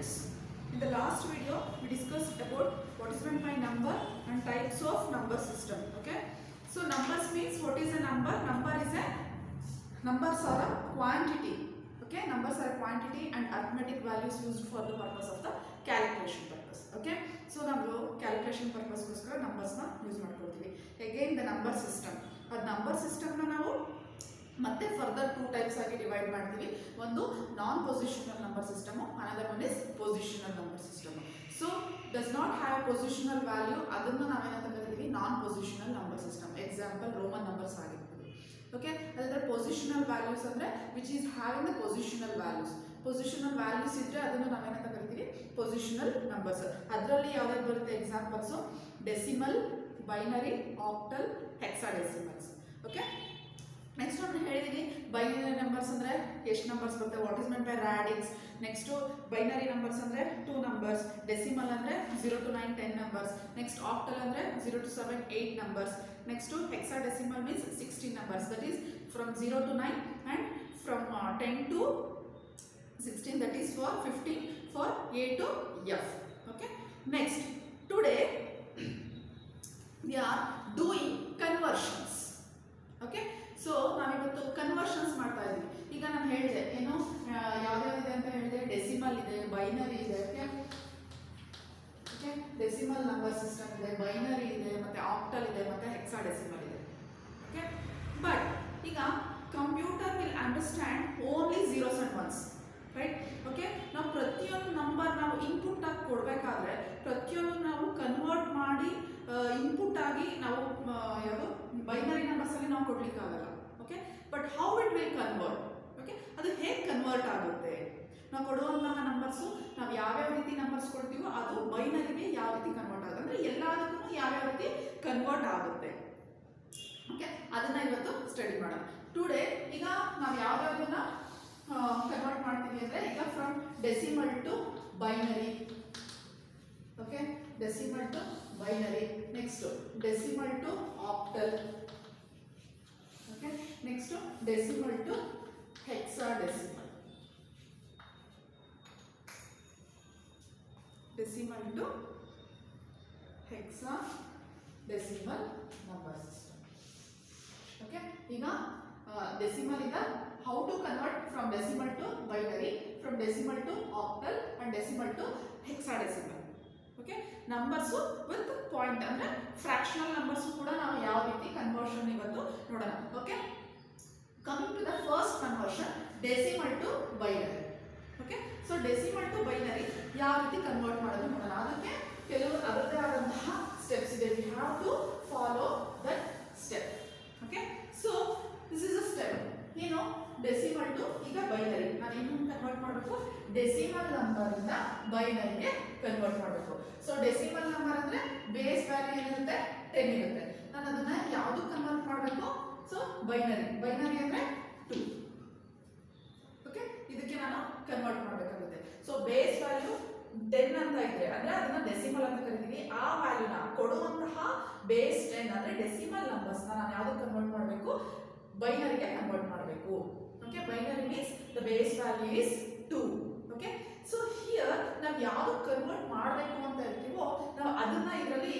students, in the last video we discussed about what is meant by number and types of number system. Okay, so numbers means what is a number? Numbers are a quantity. Okay, numbers are a quantity and arithmetic values used for the purpose of the calculation purpose. Okay, so ನಾವು calculation purpose ಗೋಸ್ಕರ numbers ನ use ಮಾಡ್ಕೊಳ್ತೀವಿ. Again the number system. ಆ number system ನ ನಾವು ಮತ್ತೆ further two types ಆಗಿ divide ಮಾಡ್ತೀವಿ. ಒಂದು non positional number system, another one is positional number system. So does not have positional value, ಅದನ್ನು ನಾವೇನಂತ ಕರಿತೀವಿ non positional number system. Example Roman numbers ಆಗಿರ್ಬೋದು. ಓಕೆ, ಅದಾದ್ರೆ ಪೊಸಿಷನಲ್ ವ್ಯಾಲ್ಯೂಸ್ ಅಂದ್ರೆ which is having the positional values. Positional values ಇದ್ರೆ ಅದನ್ನು ನಾವೇನಂತ ಕರಿತೀವಿ ಪೊಸಿಷನಲ್ ನಂಬರ್ಸ್. ಅದರಲ್ಲಿ ಯಾವ್ಯಾವ್ದು ಬರುತ್ತೆ examples? Decimal, binary, octal, hexadecimals. Okay, next ಒಂದು ಹೇಳಿದೀನಿ ಬೈನರಿ ನಂಬರ್ಸ್ ಅಂದ್ರೆ ಎಷ್ಟು ನಂಬರ್ಸ್ ಬರುತ್ತೆ, what is meant by radix. Next binary numbers ಅಂದ್ರೆ 2 ನಂಬರ್ಸ್, ಡೆಸಿಮಲ್ ಅಂದ್ರೆ 0 to 9 10 ನಂಬರ್ಸ್, ನೆಕ್ಸ್ಟ್ ಆಕ್ಟಲ್ ಅಂದ್ರೆ 0 to 7 8 numbers, next hexadecimal means 16 numbers, that is from 0 to 9 and from 10 to 16, that is for 15 for A to F. Okay, next today we are doing conversions. Okay, so ನಾವಿವತ್ತು conversions ಮಾಡ್ತಾ ಇದ್ದೀವಿ. ಈಗ ನಾನು ಹೇಳಿದೆ ಏನು ಯಾವ್ಯಾವಿದೆ ಅಂತ ಹೇಳಿದೆ, ಡೆಸಿಮಲ್ ಇದೆ, ಬೈನರಿ ಇದೆ. ಓಕೆ, ಡೆಸಿಮಲ್ ನಂಬರ್ ಸಿಸ್ಟಮ್ ಇದೆ, ಬೈನರಿ ಇದೆ, ಮತ್ತೆ ಆಕ್ಟಲ್ ಇದೆ, ಮತ್ತೆ ಹೆಕ್ಸಾಡೆಸಿಮಲ್ ಇದೆ. ಓಕೆ, ಬಟ್ ಈಗ computer will understand only zeros and once, right? Okay, ನಾವು ಪ್ರತಿಯೊಂದು ನಂಬರ್ ನಾವು ಇನ್ಪುಟ್ ಆಗಿ ಕೊಡಬೇಕಾದ್ರೆ ಪ್ರತಿಯೊಂದು ನಾವು ಕನ್ವರ್ಟ್ ಮಾಡಿ ಇನ್ಪುಟ್ ಆಗಿ ನಾವು ಯಾವುದು ಬೈನರಿ ನಂಬರ್ಸ್ ಅಲ್ಲಿ ನಾವು ಕೊಡ್ಲಿಕ್ಕಾಗಲ್ಲ. Okay, but how it will convert? Okay, ಅದು ಹೇಗೆ ಕನ್ವರ್ಟ್ ಆಗುತ್ತೆ? ನಾವು ಕೊಡುವಂತಹ ನಂಬರ್ಸು ನಾವು ಯಾವ್ಯಾವ ರೀತಿ ನಂಬರ್ಸ್ ಕೊಡ್ತೀವೋ ಅದು ಬೈನರಿಗೆ ಯಾವ ರೀತಿ ಕನ್ವರ್ಟ್ ಆಗುತ್ತೆ, ಅಂದರೆ ಎಲ್ಲದಕ್ಕೂ ಯಾವ್ಯಾವ ರೀತಿ ಕನ್ವರ್ಟ್ ಆಗುತ್ತೆ. ಓಕೆ, ಅದನ್ನ ಇವತ್ತು ಸ್ಟಡಿ ಮಾಡೋಣ. ಟುಡೇ ಈಗ ನಾವು ಯಾವ್ಯಾವನ್ನ ಕನ್ವರ್ಟ್ ಮಾಡ್ತೀವಿ ಅಂದರೆ, ಈಗ from decimal to binary. Okay, decimal to binary, next decimal to octal. Okay, next decimal to hexadecimal, decimal to hexadecimal number system. Okay, ಈಗ ಡೆಸಿಮಲ್ ಇಂದ how to convert from decimal to binary, from decimal to octal and decimal to hexadecimal. Okay, numbers with point ಅಂದ್ರೆ fractional numbers ಕೂಡ ನಾವು ಯಾವ ರೀತಿ conversion ಇವತ್ತು ನೋಡೋಣ. Okay, coming to the first conversion, decimal to binary. Okay, so decimal to binary ಯಾವ ರೀತಿ convert ಮಾಡೋದು ನೋಡೋಣ. ಅದಕ್ಕೆ ಕೆಲವು ಅದರದೇ ಆದಂತಹ ಸ್ಟೆಪ್ಸ್ ಇದೆ. We have to follow that step. Okay, so this is a step. ಏನು ಡೆಸಿಮಲ್ ಟು ಈಗ ಬೈನರಿ, ನಾನು ಏನು ಕನ್ವರ್ಟ್ ಮಾಡಬೇಕು? ಡೆಸಿಮಲ್ ನಂಬರ್ ಇಂದ ಬೈನರಿಗೆ ಕನ್ವರ್ಟ್ ಮಾಡಬೇಕು. ಸೊ ಡೆಸಿಮಲ್ ನಂಬರ್ ಅಂದ್ರೆ ಬೇಸ್ ವ್ಯಾಲ್ಯೂ ಏನಿರುತ್ತೆ 10 ಇರುತ್ತೆ. ನಾನು ಅದನ್ನ ಯಾವುದು ಕನ್ವರ್ಟ್ ಮಾಡಬೇಕು? So binary. ಬೈನರಿ ಅಂದ್ರೆ 2. ಓಕೆ, ಇದಕ್ಕೆ ನಾನು ಕನ್ವರ್ಟ್ ಮಾಡಬೇಕಾಗುತ್ತೆ. ಸೊ ಬೇಸ್ ವ್ಯಾಲ್ಯೂ 10 ಅಂತ ಇದ್ರೆ ಅಂದ್ರೆ ಅದನ್ನ ಡೆಸಿಮಲ್ ಅಂತ ಕರಿತೀವಿ. ಆ ವ್ಯಾಲ್ಯೂನ ಕೊಡುವಂತಹ ಬೇಸ್ 10 ಅಂದ್ರೆ ಡೆಸಿಮಲ್ ನಂಬರ್ಸ್ ನಾನು ಯಾವ್ದು ಕನ್ವರ್ಟ್ ಮಾಡಬೇಕು? ಬೈನರಿಗೆ ಕನ್ವರ್ಟ್ ಮಾಡಬೇಕು. Okay, binary means the base value is 2. Okay, so here ನಾವು ಯಾವುದು ಕನ್ವರ್ಟ್ ಮಾಡಬೇಕು ಅಂತ ಹೇಳ್ತೀವೋ ನಾವು ಅದನ್ನ ಇದರಲ್ಲಿ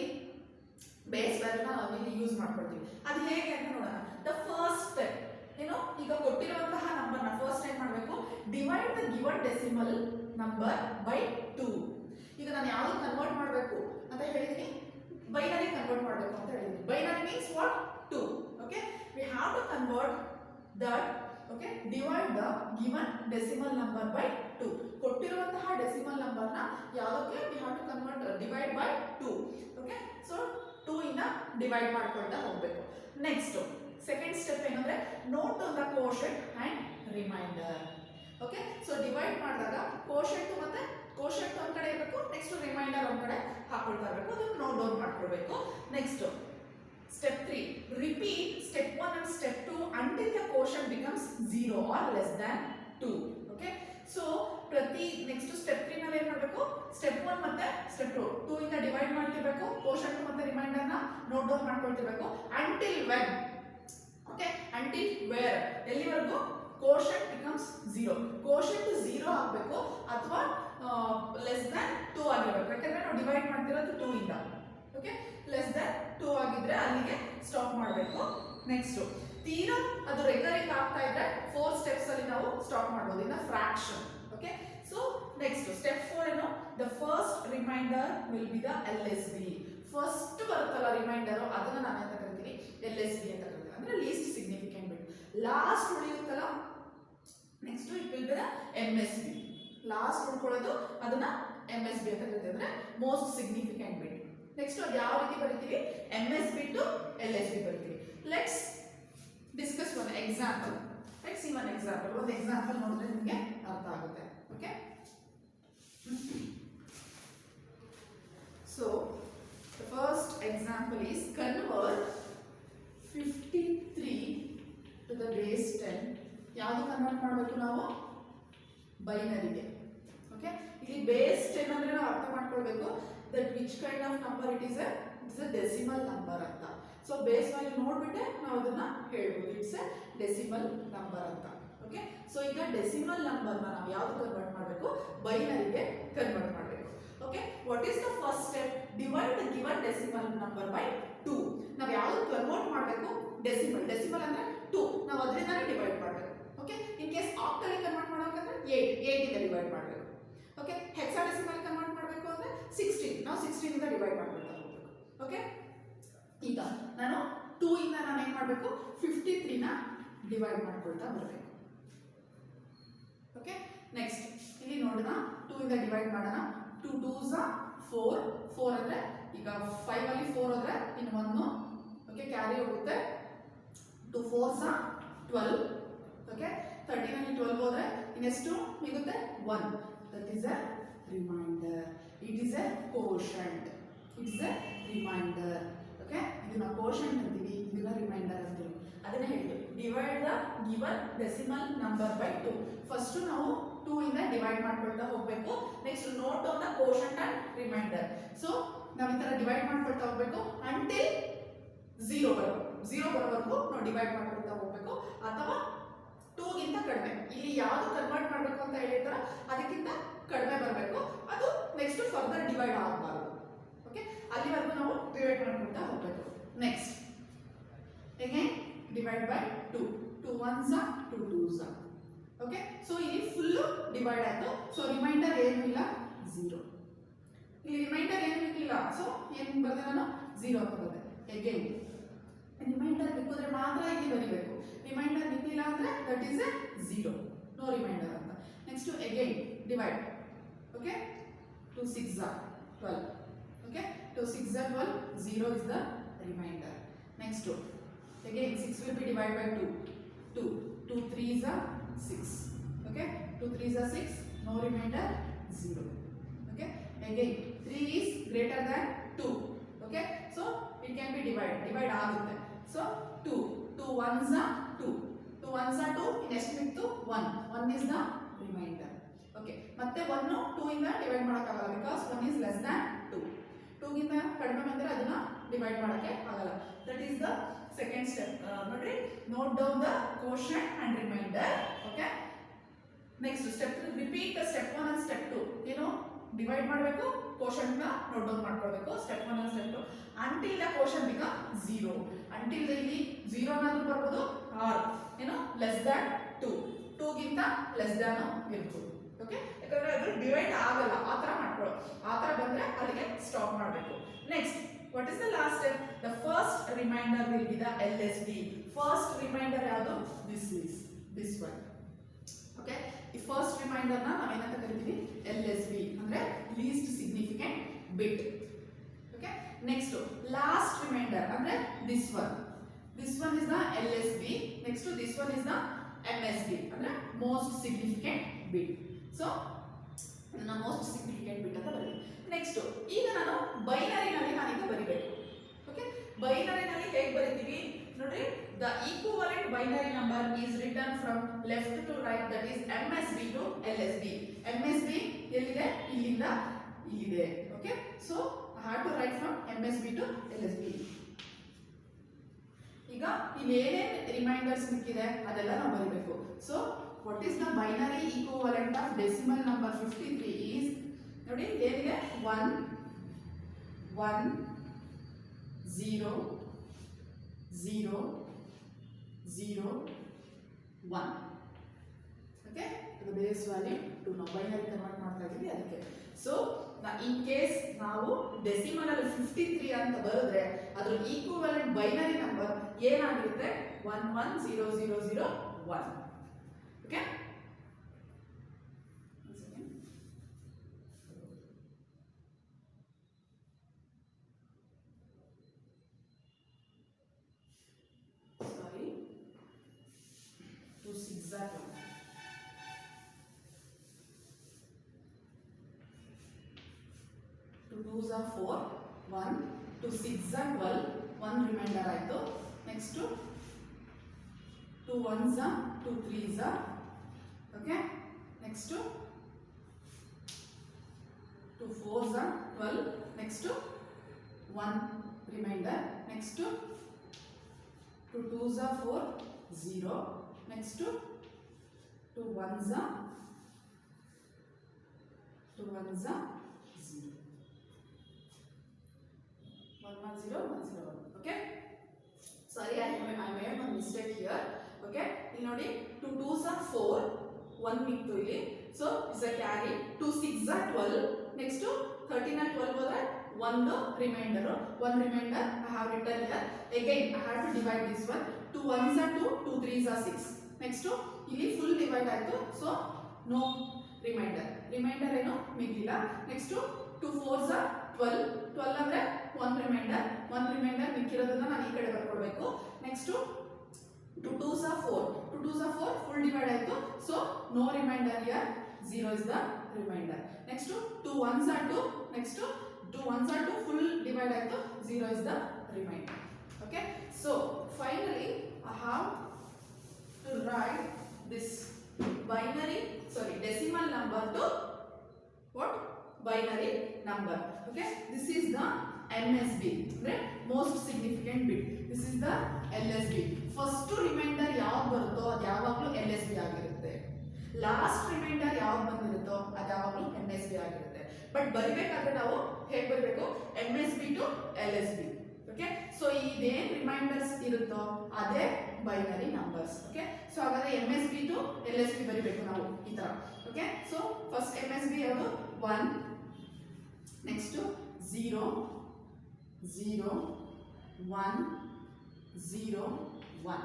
ಬೇಸ್ ವ್ಯಾಲ್ಯೂನ ನಾವು ಇಲ್ಲಿ ಯೂಸ್ ಮಾಡ್ಕೊಳ್ತೀವಿ. ಅದು ಹೇಗೆ ಅಂತ ನೋಡೋಣ. ದ ಫಸ್ಟ್ ಸ್ಟೆಪ್ ಏನು, ಈಗ ಕೊಟ್ಟಿರುವಂತಹ ನಂಬರ್ನ ಫಸ್ಟ್ ಏನ್ ಮಾಡಬೇಕು? Divide the given decimal number by 2. ಈಗ ನಾನು ಯಾವುದು ಕನ್ವರ್ಟ್ ಮಾಡಬೇಕು ಅಂತ ಹೇಳಿದೀನಿ? ಬೈನರಿ ಕನ್ವರ್ಟ್ ಮಾಡಬೇಕು ಅಂತ ಹೇಳಿದೀನಿ. Binary means what? 2. Okay, we have to convert that. Okay, divide the given decimal number by 2. ಕೊಟ್ಟಿರುವಂತಹ ಡೆಸಿಮಲ್ ನಂಬರ್ ನ ಯಾವುದಕ್ಕೆ we have to convert divide by 2. Okay, so 2 ಇಂದ ಡಿವೈಡ್ ಮಾಡ್ಕೊಳ್ತಾ ಹೋಗಬೇಕು. ನೆಕ್ಸ್ಟ್ ಸೆಕೆಂಡ್ ಸ್ಟೆಪ್ ಏನಂದ್ರೆ note on the quotient and remainder. Okay, so divide ಮಾಡಿದಾಗ quotient ಮತ್ತೆ quotient ಒಂದ್ ಕಡೆ ಇರಬೇಕು, ನೆಕ್ಸ್ಟ್ ರಿಮೈಂಡರ್ ಒಂದ್ ಕಡೆ ಹಾಕೊಳ್ತಾ ಇರಬೇಕು. ಅದನ್ನ ನೋಟ್ ಡೌನ್ ಮಾಡ್ಕೊಳ್ಬೇಕು. Next Step 3, repeat step 1 and step 2 until the quotient becomes 0 or less than 2. Okay, so ಪ್ರತಿ ನೆಕ್ಸ್ಟ್ ಸ್ಟೆಪ್ 3 ನಲ್ಲಿ ಏನು ಮಾಡಬೇಕು? ಸ್ಟೆಪ್ 1 ಮತ್ತೆ ಸ್ಟೆಪ್ 2 ಇಂದ ಡಿವೈಡ್ ಮಾಡ್ತಿರಬೇಕು, ಕೋಶೆಂಟ್ ಮತ್ತೆ ರಿಮೈಂಡರ್ ನ ನೋಟ್ ಡೌನ್ ಮಾಡ್ಕೊಳ್ತಿರಬೇಕು. until when, okay, until where, ಎಲ್ಲಿವರೆಗೂ? quotient becomes 0. quotient 0 ಆಗಬೇಕು ಅಥವಾ ನಾವು ಡಿವೈಡ್ ಮಾಡ್ತಿರೋದು 2 ಇಂದ. ಓಕೆ, ಲೆಸ್ ದನ್ 2 ಆಗಿದ್ರೆ ಅಲ್ಲಿಗೆ ಸ್ಟಾಪ್ ಮಾಡಬೇಕು. ನೆಕ್ಸ್ಟ್ ತೀರಾ ಅದು ರೆಕರಿಂಗ್ ಆಗ್ತಾ ಇದ್ರೆ 4 ಸ್ಟೆಪ್ಸ್ ಅಲ್ಲಿ ನಾವು ಸ್ಟಾಪ್ ಮಾಡಬಹುದು in fraction. Okay, so next step 4 ಏನು, the first remainder will be the LSB. First ಬರುತ್ತಲ್ಲ ರಿಮೈಂಡರ್, ಅದನ್ನ ನಾನು ಅಂತ ಕರಿತೀನಿ LSB ಅಂತ ಕರಿತೀನಿ, ಅಂದ್ರೆ ಲೀಸ್ಟ್ ಸಿಗ್ನಿಫಿಕೆಂಟ್ ಬಿಟ್. ಲಾಸ್ಟ್ ಉಳಿಯುತ್ತಲ್ಲ, next it will be the MSB. Last ಉಳ್ಕೊಳ್ಳೋದು ಅದನ್ನ MSB ಅಂತ ಕರಿತೀವಿ, ಅಂದ್ರೆ ಮೋಸ್ಟ್ ಸಿಗ್ನಿಫಿಕೆಂಟ್ ಬಿಟ್. ನೆಕ್ಸ್ಟ್ ಅದು ಯಾವ ರೀತಿ ಬರೀತೀವಿ, MSB ಟು LSB ಬರೀತೀವಿ. Let's discuss one example. Let's see one example. ಒಂದು ಎಕ್ಸಾಂಪಲ್ ನೋಡಿದ್ರೆ ನಿಮಗೆ ಅರ್ಥ ಆಗುತ್ತೆ. Okay, so the first example is convert 53 to the base 10. ಯಾವುದು ಕನ್ವರ್ಟ್ ಮಾಡಬೇಕು ನಾವು, ಬೈನರಿಗೆ. ಓಕೆ, ಇಲ್ಲಿ ಬೇಸ್ 10 ಅಂದ್ರೆ ನಾವು ಅರ್ಥ ಮಾಡ್ಕೊಳ್ಬೇಕು that which kind of number it is A decimal number ಅಂತ. ಸೊ ಬೇಸ್ ವ್ಯಾಲ್ಯೂ ನೋಡ್ಬಿಟ್ಟೆ ನಾವು ಅದನ್ನ ಹೇಳ್ಬೋದು ಇಟ್ಸ್ ಎ ಡೆಸಿಮಲ್ ನಂಬರ್ ಅಂತ. ಓಕೆ, ಸೊ ಈಗ ಡೆಸಿಮಲ್ ನಂಬರ್ನ ನಾವು ಯಾವ್ದು ಕನ್ವರ್ಟ್ ಮಾಡಬೇಕು, ಬೈನರಿಗೆ ಕನ್ವರ್ಟ್ ಮಾಡಬೇಕು. Okay, what is the first step, divide the given decimal number by 2. ನಾವು ಯಾವ್ದು ಕನ್ವರ್ಟ್ ಮಾಡಬೇಕು, ಡೆಸಿಮಲ್. ಡೆಸಿಮಲ್ ಅಂದ್ರೆ 2, ನಾವು ಅದರಿಂದಾನೇ ಡಿವೈಡ್ ಮಾಡಬೇಕು. Okay, in case octal convert ಮಾಡಬೇಕಂದ್ರೆ 8 ಇಂದ ಡಿವೈಡ್ ಮಾಡಬೇಕು. ಓಕೆ, ಹೆಕ್ಸಾಡೆಸಿಮಲ್ ಕನ್ವರ್ಟ್ ಮಾಡಬೇಕು ಅಂದ್ರೆ 16, ನಾವು 16 ಇಂದ ಡಿವೈಡ್ ಮಾಡ್ಕೊಳ್ತಾ ಹೋಗ್ಬೇಕು. ಓಕೆ, ಈಗ ನಾನು 2 ಇಂದ ನಾನು ಏನು ಮಾಡಬೇಕು, 53 ನ ಡಿವೈಡ್ ಮಾಡ್ಕೊಳ್ತಾ ಬರಬೇಕು. ಓಕೆ, ನೆಕ್ಸ್ಟ್ ಇಲ್ಲಿ ನೋಡೋಣ, 2 ಇಂದ ಡಿವೈಡ್ ಮಾಡೋಣ. 2 2s are 4, 4 ಅಂದ್ರೆ ಈಗ 5 ಅಲ್ಲಿ 4 ಹೋದ್ರೆ ಇನ್ನು 1. ಓಕೆ, ಕ್ಯಾರಿ ಹೋಗುತ್ತೆ. 2 4s are 12. ಓಕೆ, 13 ಅಲ್ಲಿ 12 ಹೋದ್ರೆ ಇನ್ನೆಷ್ಟು ಮಿಗುತ್ತೆ, 1. That is a remainder. It is a quotient. It is a remainder. Okay, ಇದನ್ನ ಕೋಶಂಟ್ ಅಂತೀವಿ, ಇದನ್ನ ರಿಮೈಂಡರ್ ಅಂತೀವಿ. ಅದನ್ನ ಹೇಳ್ತೀವಿ, divide the given decimal number by 2. First ನಾವು 2 ಇಂದ ಡಿವೈಡ್ ಮಾಡ್ಕೊಳ್ತಾ ಹೋಗ್ಬೇಕು. Next note on the quotient and remainder. So ನಾವು ಈ ತರ ಡಿವೈಡ್ ಮಾಡ್ಕೊಳ್ತಾ ಹೋಗ್ಬೇಕು ಅಂಟಿಲ್ 0 ಬರೋವರೆಗೂ ನಾವು ಡಿವೈಡ್ ಮಾಡ್ಕೊಳ್ತಾ ಹೋಗ್ಬೇಕು, ಅಥವಾ 2 ಗಿಂತ ಕಡಿಮೆ. ಇಲ್ಲಿ ಯಾವುದು ಕನ್ವರ್ಟ್ ಮಾಡಬೇಕು ಅಂತ ಹೇಳಿರ್ತಾರ ಅದಕ್ಕಿಂತ ಕಡಿಮೆ ಬರಬೇಕು, ಅದು ನೆಕ್ಸ್ಟ್ ಫರ್ದರ್ ಡಿವೈಡ್ ಆಗಬಾರ್ದು. ಓಕೆ, ಅಲ್ಲಿವರೆಗೂ ನಾವು ಡಿವೈಡ್ ಮಾಡ್ಕೊಳ್ತಾ ಹೋಗ್ಬೇಕು. Next again divide by 2. 2 1s are 2 2s are. Okay, so ಇಲ್ಲಿ ಫುಲ್ ಡಿವೈಡ್ ಆಯ್ತು. ಸೊ ರಿಮೈಂಡರ್ ಏನೂ ಇಲ್ಲ, 0. ಇಲ್ಲಿ ರಿಮೈಂಡರ್ ಏನೂ ಇಲ್ಲ, ಸೊ ಏನು ಬರೆದೆ ನಾನು, 0 ಅಂತ ಬರೆದೆ. ಅಗೇನ್ ರಿಮೈಂಡರ್ ಬಿಕ್ಕಿದ್ರೆ ಮಾತ್ರ ಇಲ್ಲಿ ಬರೀಬೇಕು. ರಿಮೈಂಡರ್ ಬಿಕ್ಕಿಲ್ಲ ಅಂದ್ರೆ that is a 0, no remainder ಅಂತ. Next again divide. Okay, 2 6s are 12. Okay, 2 6s are 12, 0 is the remainder. Next again 6 will be divided by 2. 2 3s are 6. Okay, 2 3s are 6, no remainder, 0. Okay, again 3 is greater than 2. Okay, so it can be divide ಆಗುತ್ತೆ. So 2 1s are 2. 2 1s are 2, next with 1 is the remainder. Okay, ಮತ್ತೆ 1 2 ಇಂದ divide ಮಾಡಕ್ಕಾಗಲ್ಲ because 1 is less than 2. 2 ಗಿಂತ ಕಡಿಮೆ ಬಂದ್ರೆ ಅದನ್ನ divide ಮಾಡಕ್ಕೆ ಆಗಲ್ಲ. That is the second step. ನೋಡ್ರಿ, note down the quotient and remainder. Okay, next step repeat the step 1 and step 2. ಏನು, ಡಿವೈಡ್ ಮಾಡಬೇಕು, ಕೋಶಂಟ್ ನ ನೋಟ್ ಡೌನ್ ಮಾಡ್ಕೊಳ್ಬೇಕು, step 1 and step 2 until the quotient become 0. Until ಇಲ್ಲಿ 0 ನಾದ್ರೂ ಬರ್ಬೋದು, R ಏನು less than 2, 2 ಗಿಂತ less than ಇರ್ಬೋದು. Okay, ಯಾಕಂದ್ರೆ ಅದು ಡಿವೈಡ್ ಆಗಲ್ಲ, ಆ ತರ ಮಾಡ್ಕೊಳ್ಳೋ. ಆ ತರ ಬಂದ್ರೆ ಅಲ್ಲಿಗೆ ಸ್ಟಾಪ್ ಮಾಡಬೇಕು. Next what is the last step? The first remainder will be the LSB. First remainder ಯಾವುದು, this one. Okay, ಈ first remainder ನ ನಾವು ಏನಂತ ಕರಿತೀವಿ, LSB ಅಂದ್ರೆ least significant bit. Okay, next last remainder ಅಂದ್ರೆ this one is the LSB. next this one is the MSB ಅಂದ್ರೆ most significant bit. So ಇದನ್ನ most significant bit ಅಂತ ಬರೀತೀವಿ. ನೆಕ್ಸ್ಟ್ ಈಗ ನಾನು ಬೈನರಿನಲ್ಲಿ ನಾನೀಗ ಬರಿಬೇಕು. ಓಕೆ, ಬೈನರಿನಲ್ಲಿ ಹೇಗೆ ಬರಿತೀವಿ ನೋಡ್ರಿ, the equivalent binary number is written from left to right, that is MSB to LSB. MSB ಎಲ್ಲಿದೆ, ಇಲ್ಲಿಂದ ಇಲ್ಲಿದೆ. Okay, so I have to write from MSB to LSB. ಈಗ ಇಲ್ಲಿ ಏನೇನು ರಿಮೈಂಡರ್ಸ್ ಮಿಕ್ಕಿದೆ ಅದೆಲ್ಲ ನಾವು ಬರಿಬೇಕು. So what is the binary equivalent of decimal number 53 is ನೋಡಿ, ಏನಿದೆ 1 1 0 0 0 1. ಓಕೆ, ಇದು ಬೇಸ್ ವ್ಯಾಲ್ಯೂ 2. ನಾವು ಬೈನರಿ ಕನ್ವರ್ಟ್ ಮಾಡ್ತಾ ಇದ್ದೀವಿ ಅದಕ್ಕೆ. ಸೊ ಇನ್ ಕೇಸ್ ನಾವು ಡೆಸಿಮಲ್ ಅಲ್ಲಿ 53 ಅಂತ ಬರೆದ್ರೆ ಅದ್ರ ಈಕ್ವಿವೆಲೆಂಟ್ ಬೈನರಿ ನಂಬರ್ ಏನಾಗಿರುತ್ತೆ? 110001. Okay, sorry, 2 6 are 1. 2 2s are 4, 1, 2 6s are 12, 1 remainder ಆಯಿತು. Next 2 1s are 2 3s are. Okay, next 2 4s are 12, next 1 remainder, next 2 2s are 4 0, next 2 1s are 0. 110 okay. Sorry, I made one mistake here. Okay, ಇಲ್ಲಿ ನೋಡಿ 2 2s are 4, 1 ಮಿಕ್ತು ಇಲ್ಲಿ. So is a carry. 2 6s are 12. Next 13 and 12 ಹೋದ್ರೆ 1 remainder. 1 remainder I have written here. Again I have to divide this one. 2 1s are 2, 2 3s are 6. Next ಇಲ್ಲಿ full divide ಆಯ್ತು. So no remainder. Remainder ಏನು ಮಿಗಿಲಿಲ್ಲ. Next 2 4s are 12. 12 ಅಂದ್ರೆ 1 remainder. 1 remainder ಮಿಕ್ಕಿರೋದನ್ನ ನಾನು ಈ ಕಡೆ ಬರ್ಕೊಳ್ಬೇಕು. Next 2 2s are 4. 2 2s are 4, full divide ಆಯ್ತು. So no remainder here. 0 is the remainder. Next 2 1s are 2. Next 2 1s are 2, full divide ಆಯ್ತು. 0 is the remainder. Okay. So finally I have to write this decimal number to what? Binary number. Okay, this is the MSB, right? Most significant bit. This is the LSB. First remainder ಯಾವಾಗ ಬರುತ್ತೋ ಅದು ಯಾವಾಗಲೂ LSB ಆಗಿರುತ್ತೆ. Last reminder ಯಾವಾಗ ಬಂದಿರುತ್ತೋ ಅದು ಯಾವಾಗಲೂ MSB ಆಗಿರುತ್ತೆ. But ಬರಿಬೇಕಾದ್ರೆ ನಾವು ಹೇಗೆ ಬರಬೇಕು? MSB to LSB. Okay, so ಇದೇನು ರಿಮೈಂಡರ್ಸ್ ಇರುತ್ತೋ ಅದೇ ಬೈನರಿ ನಂಬರ್ಸ್. ಓಕೆ, ಸೊ ಹಾಗಾದ್ರೆ MSB to LSB ಬರಿಬೇಕು ನಾವು ಈ ತರ. ಓಕೆ, ಸೊ ಫಸ್ಟ್ MSB ಯಾವುದು? 1, ನೆಕ್ಸ್ಟ್ 0 0 1 0 1.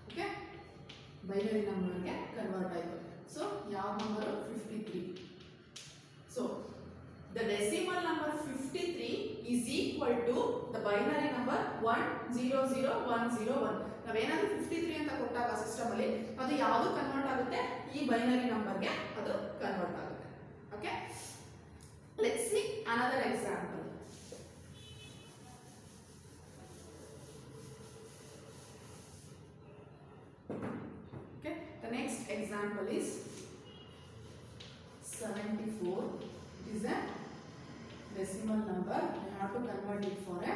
ಓಕೆ, ಬೈನರಿ ನಂಬರ್ಗೆ ಕನ್ವರ್ಟ್ ಆಯಿತು. ಸೊ ಯಾವ number? 53. So the decimal number 53 is equal to the binary number 100101. ನಾವೇನಾದ್ರೂ 53 ಅಂತ ಕೊಟ್ಟಾಗ ಸಿಸ್ಟಮ್ ಅಲ್ಲಿ ಅದು ಯಾವುದು ಕನ್ವರ್ಟ್ ಆಗುತ್ತೆ? ಈ ಬೈನರಿ ನಂಬರ್ಗೆ ಅದು ಕನ್ವರ್ಟ್ ಆಗುತ್ತೆ. Okay, let's see another example. Okay, the next example is 74. It is a decimal number. We have to convert it for a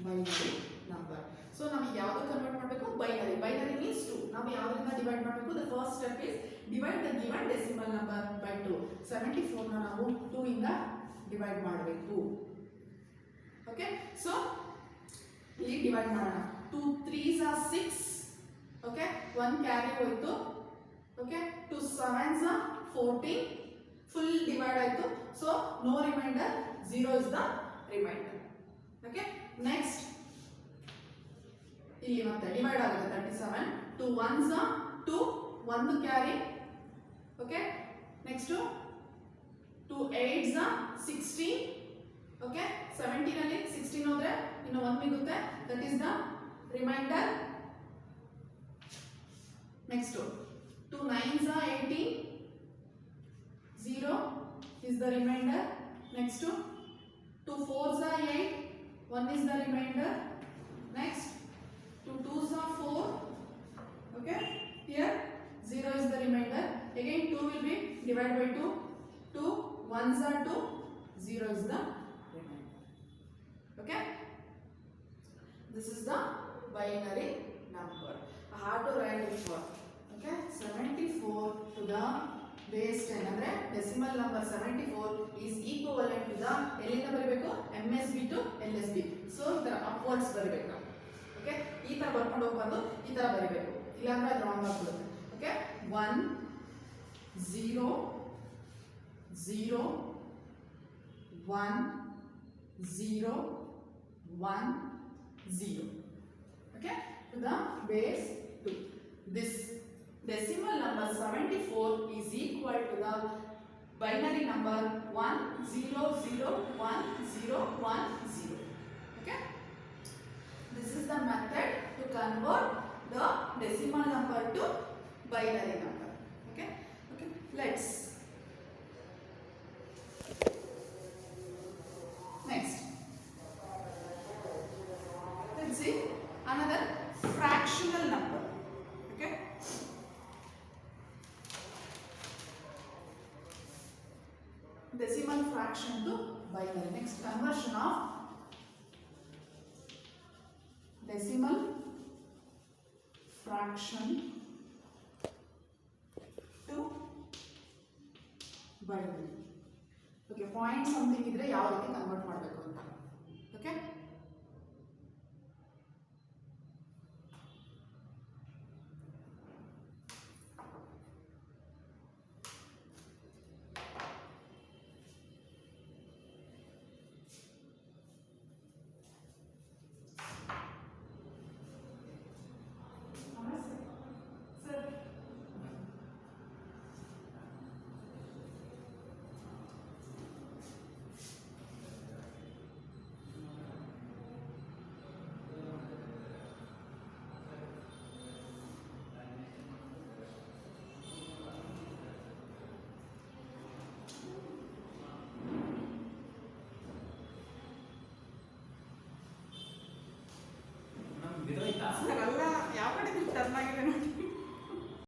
binary number. So ನಮಗೆ ಯಾವುದು ಕನ್ವರ್ಟ್ ಮಾಡಬೇಕು? ಬೈನರಿ. Binary means 2. ನಾವು ಯಾವ್ದರಿಂದ divide ಮಾಡಬೇಕು? The first step is divide the given decimal number by 2. 74 ನ ನಾವು 2 ಇಂದ divide ಮಾಡಬೇಕು. Okay, so ಇಲ್ಲಿ ಡಿವೈಡ್ ಮಾಡೋಣ. 2 3s are 6. ಓಕೆ, 1 ಕ್ಯಾರಿ ಹೋಯ್ತು. Okay, 2 7s are 14. Full divide ಆಯಿತು. So no remainder, 0 is the remainder. Okay, next ಇಲ್ಲಿ ಮತ್ತೆ ಡಿವೈಡ್ ಆಗುತ್ತೆ. 37. 2 1s are 2, 1 carry. Okay, next 2 8s are 16. Okay, 17 ಅಲ್ಲಿ 16 ಹೋದ್ರೆ ಇನ್ನು 1 ಮಿಗುತ್ತೆ. That is the remainder. Next 2 9s are 18. 0 is the remainder. Next 2 4s are 8. 1 is the remainder. Next 2 2s are 4. Okay, here 0 is the remainder. Again 2 will be divided by 2. 2 1s are 2. 0 is the remainder. Okay, this is the binary number. I have to write it for. Okay, 74 to the base 10 ಅಂದ್ರೆ decimal number 74 is equivalent to the ಎಲ್ಲಿಂದ ಬರಬೇಕು? MSB to LSB. So ಈ ತರ upwards ಬರಬೇಕು ನಾವು. Okay, ಈ ತರ ಬರ್ಕೊಂಡು ಹೋಗ್ಬಾರ್ದು, ಈ ತರ ಬರಿಬೇಕು, ಇಲ್ಲಾಂದ್ರೆ ಅದು ರಾಂಗ್ ಆಗ್ಬಿಡುತ್ತೆ. Okay, 1 0 0 1 0 1 0. Okay, to the base 2. This decimal number 74 is equal to the binary number 1 0 0 1 0 1 0. Okay, this is the method to convert the decimal number to binary number. Okay, okay, let's see another fractional number. Okay, decimal fraction to binary. Next, conversion of decimal fraction to binary. Okay, point something idre yav riti convert ಮಾಡಬೇಕು ಅಂತ. Okay, ಬಿದ್ದೋಯ್ತಾ? Sir ಅಲ್ಲ